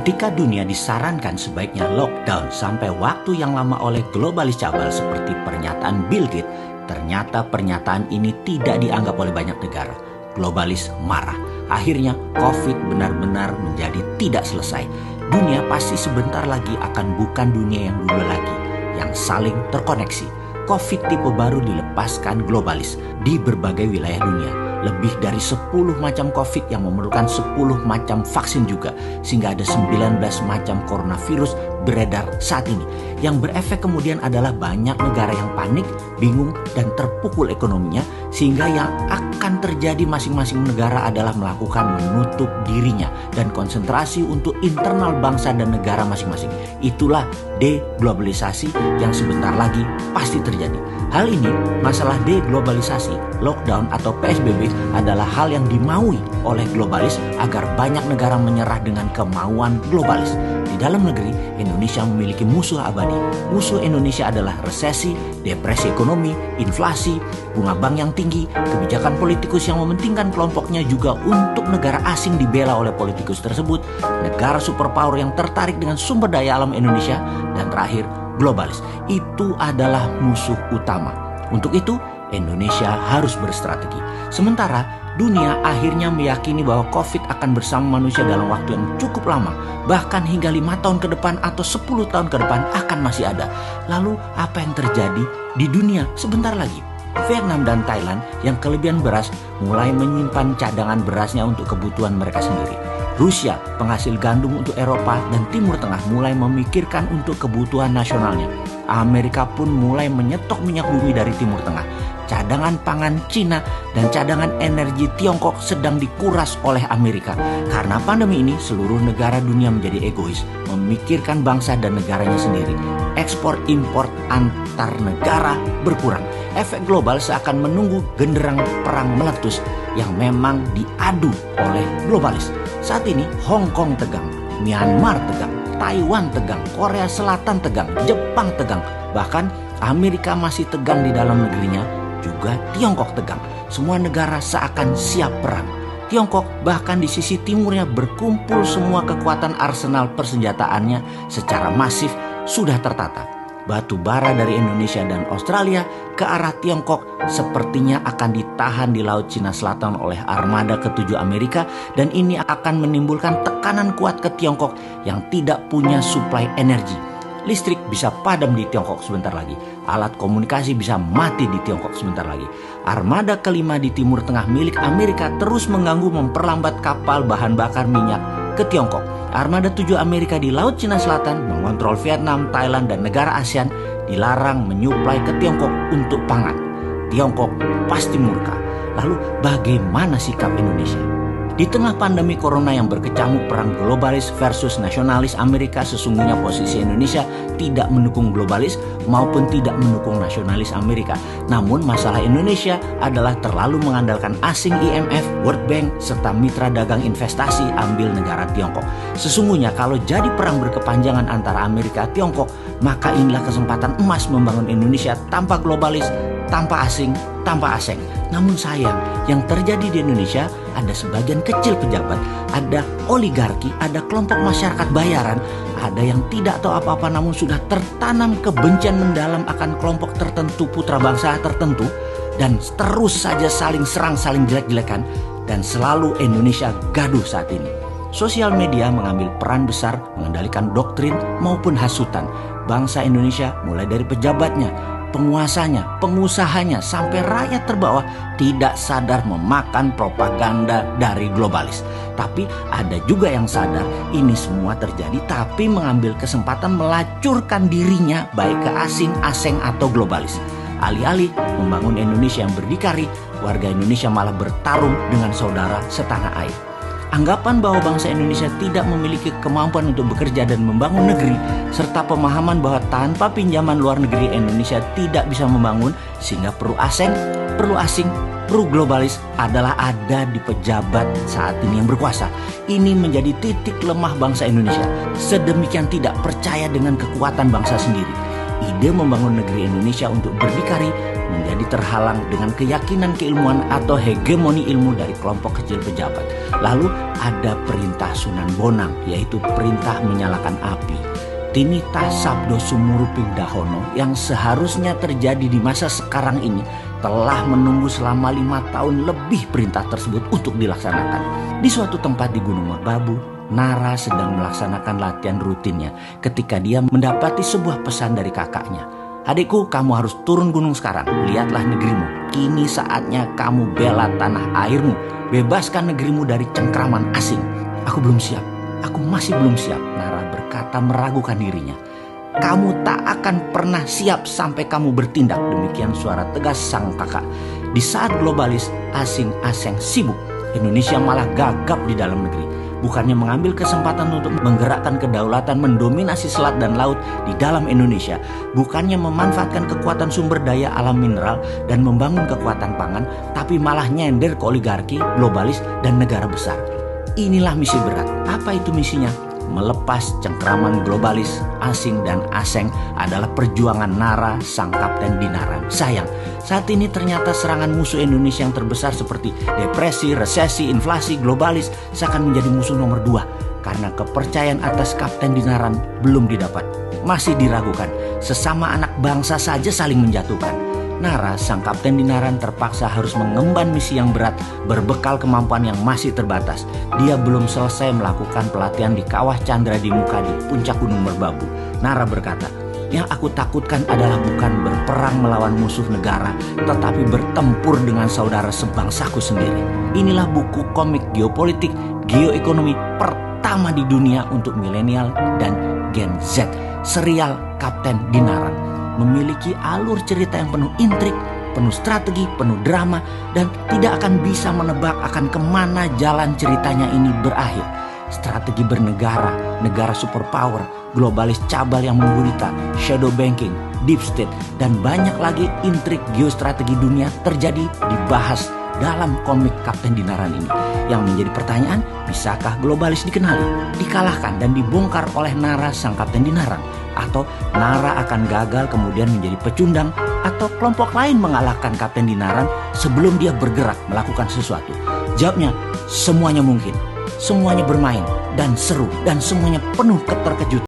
Ketika dunia disarankan sebaiknya lockdown sampai waktu yang lama oleh globalis cabal seperti pernyataan Bill Gates, ternyata pernyataan ini tidak dianggap oleh banyak negara. Globalis marah. Akhirnya COVID benar-benar menjadi tidak selesai. Dunia pasti sebentar lagi akan bukan dunia yang dulu lagi, yang saling terkoneksi. COVID tipe baru dilepaskan globalis di berbagai wilayah dunia. Lebih dari 10 macam COVID yang memerlukan 10 macam vaksin juga. Sehingga ada 19 macam coronavirus beredar saat ini. Yang berefek kemudian adalah banyak negara yang panik, bingung, dan terpukul ekonominya. Sehingga yang akan terjadi masing-masing negara adalah melakukan menutup dirinya dan konsentrasi untuk internal bangsa dan negara masing-masing. Itulah deglobalisasi yang sebentar lagi pasti terjadi. Hal ini, masalah deglobalisasi, lockdown atau PSBB adalah hal yang dimaui oleh globalis agar banyak negara menyerah dengan kemauan globalis. Di dalam negeri, Indonesia memiliki musuh abadi. Musuh Indonesia adalah resesi, depresi ekonomi, inflasi, bunga bank yang tinggi, kebijakan politikus yang mementingkan kelompoknya juga untuk negara asing dibela oleh politikus tersebut, negara superpower yang tertarik dengan sumber daya alam Indonesia, dan terakhir, globalis. Itu adalah musuh utama. Untuk itu, Indonesia harus berstrategi. Sementara dunia akhirnya meyakini bahwa COVID akan bersama manusia dalam waktu yang cukup lama, bahkan hingga 5 tahun ke depan atau 10 tahun ke depan akan masih ada. Lalu apa yang terjadi di dunia sebentar lagi? Vietnam dan Thailand yang kelebihan beras mulai menyimpan cadangan berasnya untuk kebutuhan mereka sendiri. Rusia, penghasil gandum untuk Eropa dan Timur Tengah, mulai memikirkan untuk kebutuhan nasionalnya. Amerika pun mulai menyetok minyak bumi dari Timur Tengah. Cadangan pangan Cina dan cadangan energi Tiongkok sedang dikuras oleh Amerika. Karena pandemi ini, seluruh negara dunia menjadi egois, memikirkan bangsa dan negaranya sendiri. Ekspor impor antar negara berkurang. Efek global seakan menunggu genderang perang meletus yang memang diadu oleh globalis. Saat ini Hong Kong tegang, Myanmar tegang, Taiwan tegang, Korea Selatan tegang, Jepang tegang. Bahkan Amerika masih tegang di dalam negerinya, juga Tiongkok tegang. Semua negara seakan siap perang. Tiongkok bahkan di sisi timurnya berkumpul semua kekuatan arsenal persenjataannya secara masif sudah tertata. Batu bara dari Indonesia dan Australia ke arah Tiongkok sepertinya akan ditahan di Laut Cina Selatan oleh armada ke-7 Amerika, dan ini akan menimbulkan tekanan kuat ke Tiongkok yang tidak punya suplai energi. Listrik bisa padam di Tiongkok sebentar lagi. Alat komunikasi bisa mati di Tiongkok sebentar lagi. Armada ke-5 di Timur Tengah milik Amerika terus mengganggu memperlambat kapal bahan bakar minyak ke Tiongkok. Armada 7 Amerika di Laut Cina Selatan mengontrol Vietnam, Thailand, dan negara ASEAN dilarang menyuplai ke Tiongkok untuk pangan. Tiongkok pasti murka. Lalu bagaimana sikap Indonesia? Di tengah pandemi corona yang berkecamuk perang globalis versus nasionalis Amerika, sesungguhnya posisi Indonesia tidak mendukung globalis maupun tidak mendukung nasionalis Amerika. Namun masalah Indonesia adalah terlalu mengandalkan asing IMF, World Bank, serta mitra dagang investasi ambil negara Tiongkok. Sesungguhnya kalau jadi perang berkepanjangan antara Amerika dan Tiongkok, maka inilah kesempatan emas membangun Indonesia tanpa globalis, tanpa asing, tanpa asing. Namun sayang, yang terjadi di Indonesia ada sebagian kecil pejabat, ada oligarki, ada kelompok masyarakat bayaran, ada yang tidak tahu apa-apa namun sudah tertanam kebencian mendalam akan kelompok tertentu, putra bangsa tertentu, dan terus saja saling serang, saling jelek-jelekan, dan selalu Indonesia gaduh saat ini. Sosial media mengambil peran besar mengendalikan doktrin maupun hasutan. Bangsa Indonesia mulai dari pejabatnya, penguasanya, pengusahanya, sampai rakyat terbawah tidak sadar memakan propaganda dari globalis. Tapi ada juga yang sadar ini semua terjadi tapi mengambil kesempatan melacurkan dirinya baik ke asing, asing atau globalis. Alih-alih membangun Indonesia yang berdikari, warga Indonesia malah bertarung dengan saudara setanah air. Anggapan bahwa bangsa Indonesia tidak memiliki kemampuan untuk bekerja dan membangun negeri, serta pemahaman bahwa tanpa pinjaman luar negeri Indonesia tidak bisa membangun, sehingga perlu asing, perlu globalis adalah ada di pejabat saat ini yang berkuasa. Ini menjadi titik lemah bangsa Indonesia. Sedemikian tidak percaya dengan kekuatan bangsa sendiri. ide membangun negeri Indonesia untuk berdikari menjadi terhalang dengan keyakinan keilmuan atau hegemoni ilmu dari kelompok kecil pejabat. Lalu ada perintah Sunan Bonang, yaitu perintah menyalakan api. Tinita Sabdo Sumuruping Dahono yang seharusnya terjadi di masa sekarang ini telah menunggu selama 5 tahun lebih perintah tersebut untuk dilaksanakan. Di suatu tempat di Gunung Merbabu, Nara sedang melaksanakan latihan rutinnya ketika dia mendapati sebuah pesan dari kakaknya. Adikku, kamu harus turun gunung sekarang. Lihatlah negerimu. Kini saatnya kamu bela tanah airmu. Bebaskan negerimu dari cengkraman asing. Aku belum siap. Aku masih belum siap. Nara berkata meragukan dirinya. Kamu tak akan pernah siap sampai kamu bertindak. Demikian suara tegas sang kakak. Di saat globalis asing-asing sibuk, Indonesia malah gagap di dalam negeri. Bukannya mengambil kesempatan untuk menggerakkan kedaulatan mendominasi selat dan laut di dalam Indonesia, bukannya memanfaatkan kekuatan sumber daya alam mineral dan membangun kekuatan pangan, tapi malah nyender ke oligarki, globalis, dan negara besar. Inilah misi berat. Apa itu misinya? Melepas cengkraman globalis, asing, dan aseng adalah perjuangan Nara, sang kapten Dinaran. Sayang, saat ini ternyata serangan musuh Indonesia yang terbesar seperti depresi, resesi, inflasi, globalis seakan menjadi musuh nomor 2 karena kepercayaan atas kapten Dinaran belum didapat. Masih diragukan, sesama anak bangsa saja saling menjatuhkan. Nara, sang kapten Dinaran terpaksa harus mengemban misi yang berat berbekal kemampuan yang masih terbatas. Dia belum selesai melakukan pelatihan di Kawah Chandra di Muka di puncak Gunung Merbabu. Nara berkata, yang aku takutkan adalah bukan berperang melawan musuh negara, tetapi bertempur dengan saudara sebangsaku sendiri. Inilah buku komik geopolitik, geoekonomi pertama di dunia untuk milenial dan Gen Z, serial Kapten Dinaran. Memiliki alur cerita yang penuh intrik, penuh strategi, penuh drama, dan tidak akan bisa menebak akan kemana jalan ceritanya ini berakhir. Strategi bernegara, negara superpower, globalis cabal yang menggurita, shadow banking, deep state, dan banyak lagi intrik geostrategi dunia terjadi dibahas dalam komik Kapten Dinaran ini. Yang menjadi pertanyaan, bisakah globalis dikenali, dikalahkan, dan dibongkar oleh Nara, sang Kapten Dinaran? Atau Nara akan gagal kemudian menjadi pecundang, atau kelompok lain mengalahkan Kapten Dinaran sebelum dia bergerak melakukan sesuatu? Jawabnya, semuanya mungkin. Semuanya bermain dan seru dan semuanya penuh keterkejutan.